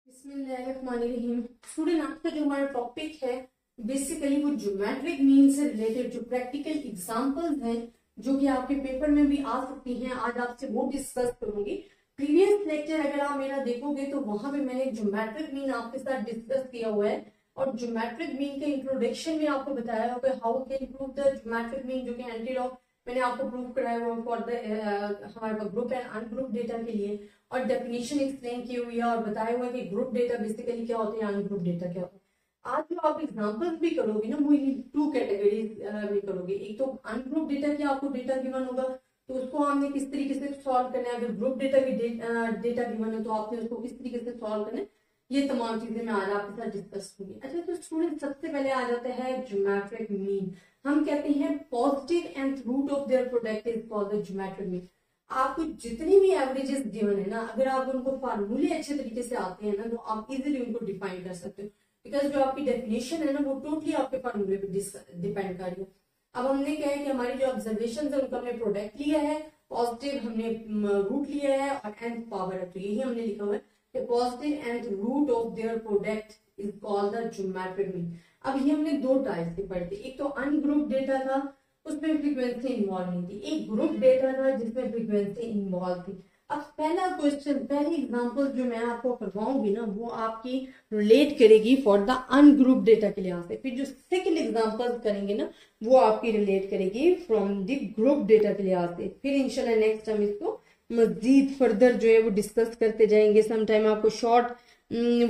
बिस्मिल्लाहिर्रहमानिर्रहीम। स्टूडेंट, आज का जो हमारा टॉपिक है बेसिकली वो ज्योमेट्रिक मीन से रिलेटेड जो प्रैक्टिकल एग्जांपल्स हैं जो कि आपके पेपर में भी आ सकती हैं, आज आपसे वो डिस्कस करूंगी। प्रीवियस लेक्चर अगर आप मेरा देखोगे तो वहां पे मैंने ज्योमेट्रिक मीन आपके साथ डिस्कस किया हुआ है और ज्योमेट्रिक मीन के इंट्रोडक्शन में आपको बताया होगा how can prove the geometric mean, जो कि एंटी लॉग मैंने आपको प्रूव कराया हुआ फॉर द हमारे ग्रुप एंड अनग्रुप डेटा के लिए, और डेफिनेशन एक्सप्लेन की हुई है और बताया हुआ है कि ग्रुप डेटा बेसिकली क्या होते हैं, अनग्रुप डेटा क्या होता है। आज जो आप एग्जांपल्स भी करोगे ना वो इन टू कैटेगरीज में करोगे। एक तो अनग्रुप डेटा की आपको डेटा गिवन होगा तो उसको हमने किस तरीके से सॉल्व करना है, अगर ग्रुप डेटा की डेटा गिवन है तो आपने उसको किस तरीके से सॉल्व करना है, ये तमाम चीजें मैं आज आपके साथ डिस्कस करूंगी। अच्छा, तो स्टूडेंट सबसे पहले आ जाता है ज्योमेट्रिक मीन। हम कहते हैं positive and root of their product is called the geometric mean. आपको जितनी भी एवरेजेस गिवन है ना, अगर आप उनको फार्मूले अच्छे तरीके से आते हैं ना तो आप इजीली उनको डिफाइन कर सकते हो, बिकॉज जो आपकी डेफिनेशन है ना वो टोटली आपके फार्मूले पे डिपेंड कर रही है। अब हमने क्या है कि हमारी जो ऑब्जर्वेशन है उनका हमने प्रोडक्ट लिया है, पॉजिटिव हमने रूट लिया है और एंड पावर है, तो यही हमने लिखा हुआ है कि positive and root of their product is called the geometric mean. अब ये हमने दो टाइप से पढ़े थे, एक तो अनग्रुप डेटा था उसमें फ्रीक्वेंसी इन्वॉल्व नहीं थी, एक ग्रुप डेटा था जिसमें फ्रीक्वेंसी इन्वॉल्व थी। अब पहला क्वेश्चन, पहली एग्जांपल जो मैं आपको करवाऊंगी ना वो आपकी रिलेट करेगी फॉर द अनग्रुप डेटा के लिहाज से, फिर जो सेकंड एग्जांपल करेंगे ना वो आपकी रिलेट करेगी फ्रॉम द ग्रुप डेटा के लिहाज से। फिर इंशाल्लाह नेक्स्ट हम इसको मजीद फर्दर जो है वो डिस्कस करते जाएंगे। समटाइम आपको शॉर्ट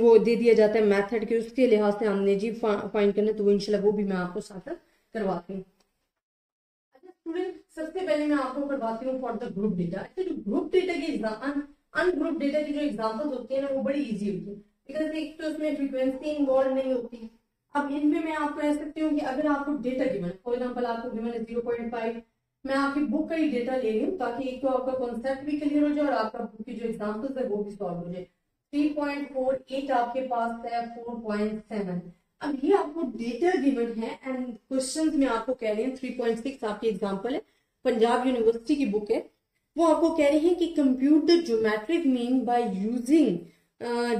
वो दे दिया जाता है मेथड के, उसके लिहाज से हमने जी फाइंड करना, तो वो इंशाल्लाह वो भी मैं आपको साथ करवाती हूँ। सबसे पहले मैं आपको करवाती हूँ फॉर द ग्रुप डेटा। अच्छा, जो ग्रुप डेटा के एग्जाम अनग्रुप डेटा की जो एग्जांपल्स होती है ना वो बड़ी इजी होती है, बिकॉज एक तो उसमें फ्रीक्वेंसी इन्वॉल्व नहीं होती। अब इनमें मैं आपको कह सकती हूँ कि अगर आपको डेटा गिवन, फॉर एग्जाम्पल आपको गिवन है 0.5, मैं आपकी बुक का ही डेटा ले रही हूँ ताकि एक तो आपका कॉन्सेप्ट भी क्लियर हो जाए और आपका बुक की जो एग्जाम्पल्स है वो भी सॉल्व हो जाए। 3.48 आपके पास है 4.7। अब ये आपको डेटा गिवन है एंड क्वेश्चंस में आपको कह रहे हैं 3.6 आपकी एग्जांपल है, पंजाब यूनिवर्सिटी की बुक है, वो आपको कह रहे हैं कि compute the geometric mean by using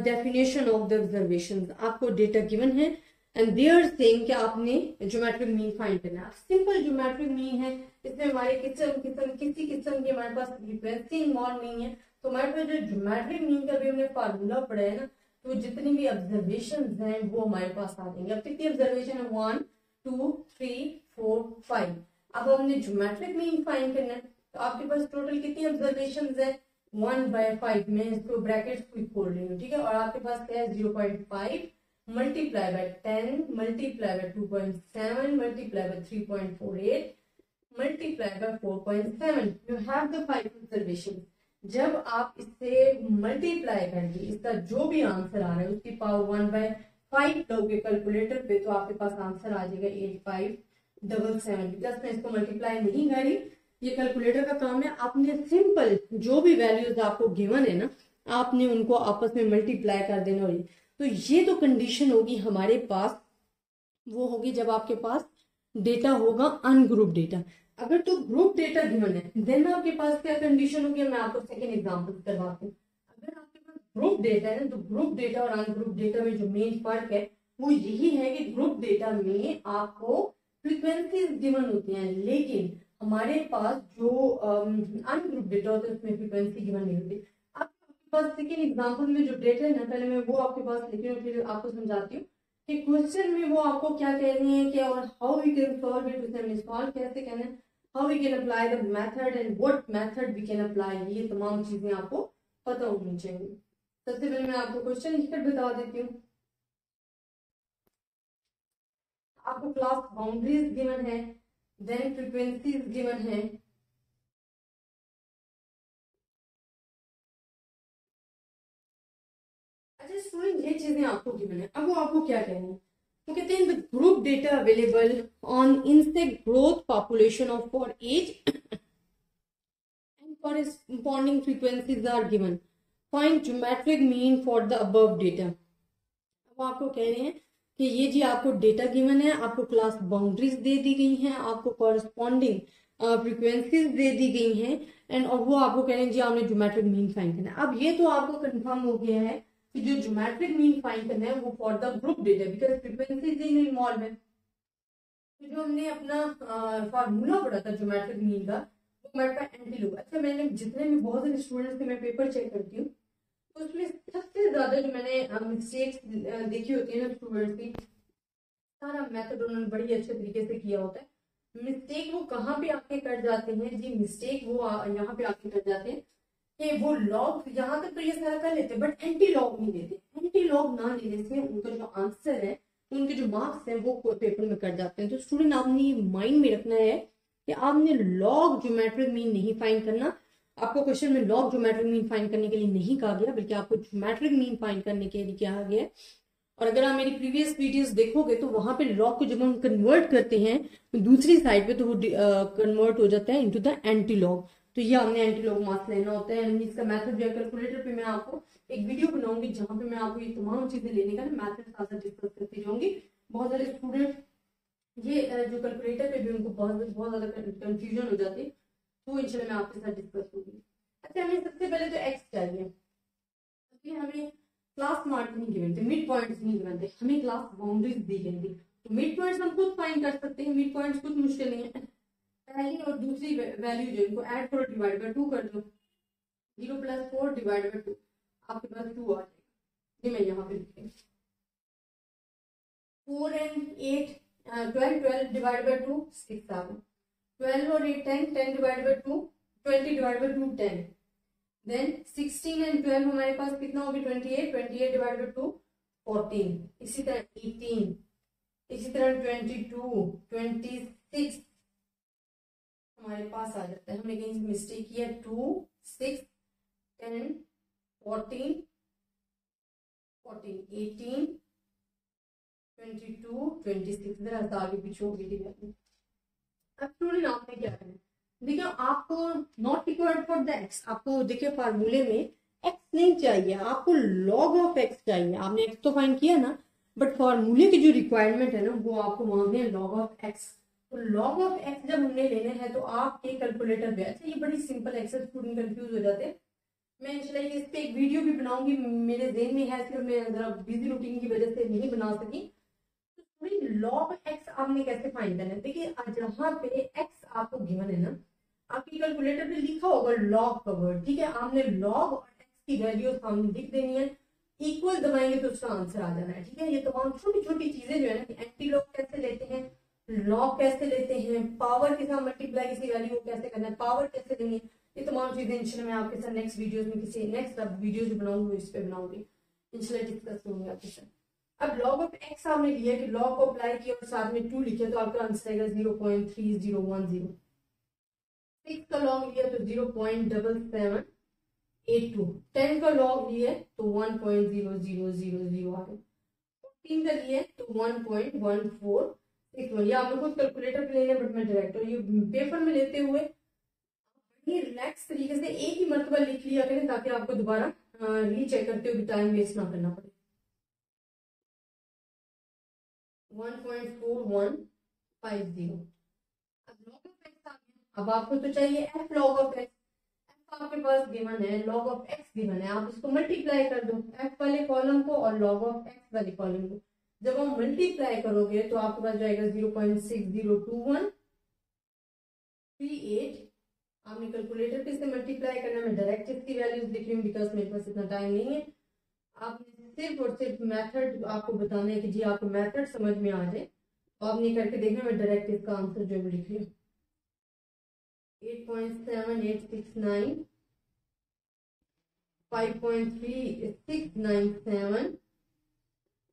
definition of the observations. आपको डेटा गिवन है एंड दे आर सेइंग कि आपने ज्योमेट्रिक मीन फाइंड करना है। सिंपल ज्योमेट्रिक मीन है, इसमें हमारे किसी किस्म की हमारे पास फ्रीक्वेंसी इन्वॉल्व नहीं है, तो हमारे पास जो ज्योमेट्रिक मीन का भी हमने फार्मूला पढ़ा है ना, तो जितनी भी ऑब्जर्वेशन हैं वो हमारे पास आ जाएंगे। अब कितनी ऑब्जर्वेशन है, 1 2 3 4 5। अब हमने ज्योमेट्रिक मीन फाइंड करना है, तो आपके पास टोटल कितनी ऑब्जर्वेशन है, 1/5। मैं इसको ब्रैकेट्स को खोल रही हूँ, ठीक है, और आपके पास क्या है 0.5 multiply by 10 multiply by 2.7 multiply by 3.48 multiply by 4.7। You have the 5 observation. जब आप इससे मल्टीप्लाई करके इसका जो भी आंसर आ रहा है उसकी पावर 1/5 लोगे कैलकुलेटर पे, तो आपके पास आंसर आ जाएगा 8577। प्लस मैं इसको मल्टीप्लाई नहीं कर रही, ये कैलकुलेटर का काम है। आपने सिंपल जो भी वैल्यूज आपको गिवन है ना आपने उनको आपस में मल्टीप्लाई कर देना। और तो ये तो कंडीशन होगी हमारे पास, वो होगी जब आपके पास डेटा होगा अनग्रुप डेटा। अगर तो ग्रुप डेटा गिवन है देन आपके पास क्या कंडीशन होगी, मैं आपको सेकंड एग्जांपल करवाती हूँ। अगर आपके पास ग्रुप डेटा है तो ग्रुप डेटा और अनग्रुप डेटा में जो मेन फर्क है वो यही है कि ग्रुप डेटा में आपको फ्रीक्वेंसीज गिवन होती हैं, लेकिन हमारे पास जो अनग्रुप डेटा होता है उसमें फ्रीक्वेंसी गिवन नहीं होती। आपके पास सेकंड एग्जांपल में जो डेटा है ना, पहले मैं वो आपके पास लिखी हूँ फिर आपको समझाती हूँ कि क्वेश्चन में वो आपको क्या कह रही है कि और how we can solve it, उसे हमने सॉल्व कैसे करना है, how we can apply the method and what method we can apply, ये तमाम चीजें आपको पता होनी चाहिए। सबसे पहले मैं आपको क्वेश्चन लिखकर बता देती हूँ। आपको क्लास बाउंड्रीज गिवन है, देन फ्रीक्वेंसीज गिवन है, अच्छा स्टूडेंट ये चीजें आपको गिवन है। अब वो आपको क्या कह रहे हैं, तो कहते हैं the group data available on insect growth population of for age corresponding frequencies are given. Find geometric mean for the above data. अब आपको कह रहे हैं कि ये जी आपको डेटा गिवन है, आपको क्लास बाउंड्रीज दे दी गई हैं, आपको कॉरेस्पॉन्डिंग फ्रीक्वेंसीज दे दी गई हैं एंड और वो आपको कह रहे हैं जी आपने ज्योमेट्रिक मीन फाइंड करना है। अब ये तो आपको कंफर्म हो गया है कि जो ज्योमेट्रिक मीन फाइंड करना है वो for the group data, because frequency in involve है। तो जो हमने अपना फार्मूला पढ़ा था ज्योमेट्रिक मीन का, वो हमारे पास एंटी लॉग। अच्छा, मैंने जितने भी बहुत सारे स्टूडेंट्स के मैं पेपर चेक करती हूँ, तो उसमें सबसे ज्यादा जो मैंने मिस्टेक्स देखी होती है ना स्टूडेंट्स की, सारा मेथड उन्होंने बड़ी अच्छे तरीके से किया होता है। मिस्टेक वो कहाँ पे आके कर जाते हैं जी, मिस्टेक वो यहाँ पे आके कर जाते हैं कि वो लॉग यहाँ तक तो ये सारा कर लेते हैं बट एंटी लॉग नहीं देते। एंटी लॉग ना लेने से उनका जो आंसर है, उनके जो मार्क्स हैं वो पेपर में कट जाते हैं। तो स्टूडेंट आपने माइंड में रखना है कि आपने लॉग ज्योमेट्रिक मीन नहीं फाइंड करना। आपको क्वेश्चन में लॉग ज्योमेट्रिक मीन फाइंड करने के लिए नहीं कहा गया, बल्कि आपको ज्योमेट्रिक मीन फाइंड करने के लिए कहा गया है। और अगर आप मेरी प्रीवियस वीडियोस देखोगे तो वहां पे लॉग को जब हम कन्वर्ट करते हैं दूसरी साइड पे, तो वो कन्वर्ट हो जाता है इनटू द एंटी लॉग। तो ये हमने एंटी लॉग मार्क्स लेना होता है। इसका मेथड जो है कैलकुलेटर पे मैं आपको एक वीडियो बनाऊंगी जहां पे मैं आपको ये तमाम चीजें लेने का मेथड साथ साथ डिस्कस करती जाऊंगी। बहुत सारे स्टूडेंट ये जो कैलकुलेटर पे भी उनको बहुत ज्यादा कंफ्यूजन हो जाती है, तो इंशाल्लाह मैं आपके साथ डिस्कस करूंगी। अच्छा, हमें सबसे पहले तो एक्स चाहिए। हमें क्लास मार्क नहीं गिवन थे, मिड पॉइंट्स नहीं गिवन थे, हमें क्लास बाउंड्रीज दी गई थी। तो मिड पॉइंट्स हम खुद फाइंड कर सकते हैं, मिड पॉइंट्स कुछ मुश्किल नहीं है। पहली और दूसरी वैल्यू जो इनको ऐड करो, डिवाइड बाय 2 कर दो, 0 + 4 डिवाइड बाय 2, आपके पास 2 आ जाएगा। ये मैं यहाँ पे लिख रही हूँ। 4 and 8 12 डिवाइड बाय 2 6 आ गया। 12 और 8 10 divide by 2 20 divide by 2 10। Then 16 and 12 हमारे पास कितना होगी 28 डिवाइड बाय 2 14। इसी तरह 18, इसी तरह 22 26 हमारे पास आ जाता है। हमने कहीं मिस्टेक किया, 2 6 10 14 18 22 26 जरा आगे पीछे हो गई थी। अब स्टूडेंट आपने क्या करना है, देखिए आपको not required for the x, आपको देखिए फार्मूले में एक्स नहीं चाहिए, आपको लॉग ऑफ एक्स चाहिए। आपने एक्स तो फाइंड किया ना, बट फार्मूले की जो रिक्वायरमेंट है ना वो आपको मांगने हैं लॉग ऑफ एक्स। तो लॉग ऑफ एक्स जब हमने लेने हैं तो आपके कैलकुलेटर पे, अच्छा ये बड़ी सिंपल एक्सेस, स्टूडेंट कंफ्यूज हो जाते हैं। मैं इंशाल्लाह इस पे एक वीडियो भी बनाऊंगी, मेरे ज़हन में है, सिर्फ मैं जरा बिजी रूटीन की वजह से नहीं बना सकी। लॉग एक्स आपने कैसे फाइंड करना है, देखिए जहाँ पे एक्स आपको गिवन है ना, आपकी कैलकुलेटर पे लिखा होगा लॉग का वर्ड, ठीक है। आपने लॉग और एक्स की वैल्यू सामने लिख देनी है, इक्वल दबाएंगे तो उसका आंसर आ जाना है, ठीक है। ये तमाम छोटी छोटी चीजें जो है ना, एंटी लॉग कैसे लेते हैं, लॉग कैसे लेते हैं, पावर के साथ मल्टीप्लाई किसी वैल्यू को कैसे करना है, पावर कैसे देनी है, ये तमाम चीजें इंशाल्लाह मैं आपके साथ नेक्स्ट वीडियोस में, किसी नेक्स्ट वीडियो जो बनाऊंगी इस पे बनाऊंगी, इंशाल्लाह डिस्कस करूंगी आपके साथ। अब लॉग ऑफ एक्स आपने लिया कि लॉग को अप्लाई किया और साथ में 2 लिखे, तो आपका आंसर आएगा 0.3010। 6 का लॉग लिया तो 0.7782। 10 का लॉग लिया तो 1.0000 आ गया। 14 का लिए तो 1.1461। ये आप लोग खुद कैलकुलेटर पे लेना, बट मैं डायरेक्ट ये पेपर में लेते हुए रिलैक्स तरीके से एक ही मरतबा लिख लिया करें, ताकि आपको दोबारा रीचेक करते हुए टाइम वेस्ट ना करना पड़े। 1.4150। अब आपको तो चाहिए F log of x. F आपके पास गिवन है, लॉग ऑफ एक्स गिवन है, आप इसको मल्टीप्लाई कर दो एफ वाले कॉलम को और लॉग ऑफ एक्स वाले कॉलम को। जब हम मल्टीप्लाई करोगे तो आपके पास जाएगा 0.602138। आपने कैलकुलेटर पे से मल्टीप्लाई करना, मैं डायरेक्ट इसकी वैल्यूज लिख रही हूँ बिकॉज मेरे पास इतना टाइम नहीं है। आपने सिर्फ और सिर्फ मेथड आपको बताना है कि जी आपको मेथड समझ में आ जाए, तो आपने करके देखना। मैं डायरेक्ट इसका आंसर जो है लिख रही हूँ 8.7869 5.3697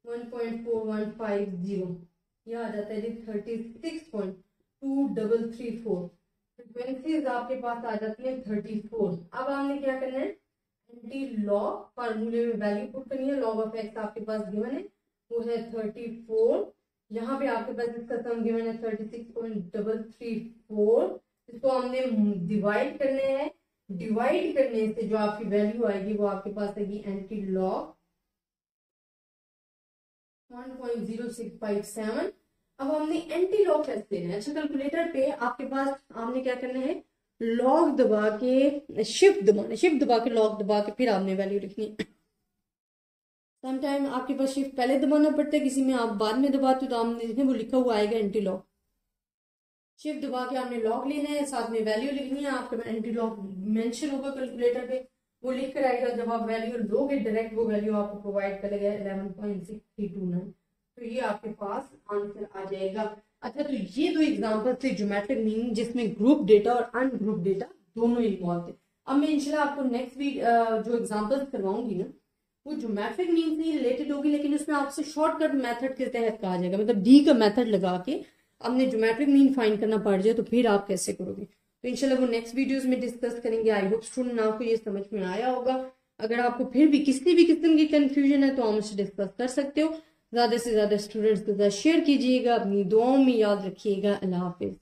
1.4150। यह आ जाता है जी 36.2334। फ्रीक्वेंसीज आपके पास आ जाती है 34। अब आपने क्या करना है, एंटी लॉग फार्मूले में वैल्यू पुट करनी है। लॉग ऑफ एक्स आपके पास गिवन है वो है 34। यहाँ पे आपके पास इसका सम गिवन है 36.334। इसको हमने डिवाइड करने हैं, डिवाइड करने से जो आपकी वैल्यू आएगी वो आपके पास आएगी एंटी लॉग 1.0657। अब हमने एंटी लॉग कैसे लेना है। अच्छा, कैलकुलेटर पे आपके पास आपने क्या करना है, लॉग दबा के शिफ्ट दबाना, शिफ्ट दबा के लॉग दबा के फिर आपने वैल्यू लिखनी है। समटाइम आपके पास शिफ्ट पहले दबाना पड़ता है, किसी में आप बाद में दबाते हो, तो आपने देखें वो लिखा हुआ आएगा एंटी लॉक। शिफ्ट दबा के आपने लॉक लेना है, साथ में वैल्यू लिखनी है, आपका एंटी लॉक मेंशन होगा कैलकुलेटर पे, वो लिख कर आएगा। जब आप वैल्यू लोगे डायरेक्ट वो वैल्यू आपको प्रोवाइड करेगा 11.6329। तो ये आपके पास आंसर आ जाएगा। अच्छा, तो ये दो एग्जांपल थे ज्योमेट्रिक मीन जिसमें ग्रुप डेटा और अनग्रुप डेटा दोनों इन्वॉल्व थे। अब मैं इंशाल्लाह आपको नेक्स्ट जो एग्जांपल्स करवाऊंगी ना वो ज्योमेट्रिक मीन से रिलेटेड होगी, लेकिन उसमें आपसे शॉर्टकट मेथड के तहत कहा जाएगा, मतलब डी का मेथड लगा के आपने ज्योमेट्रिक मीन फाइंड करना पड़ जाए तो फिर आप कैसे करोगे। तो इंशाल्लाह वो नेक्स्ट वीडियोस में डिस्कस करेंगे। आई होप स्टूडेंट आपको ये समझ में आया होगा। अगर आपको फिर भी किसी भी किस्म की कंफ्यूजन है तो आप मुझसे डिस्कस कर सकते हो। ज्यादा से ज्यादा स्टूडेंट्स के साथ शेयर कीजिएगा, अपनी दुआओं में याद रखिएगा। अल्लाह हाफिज।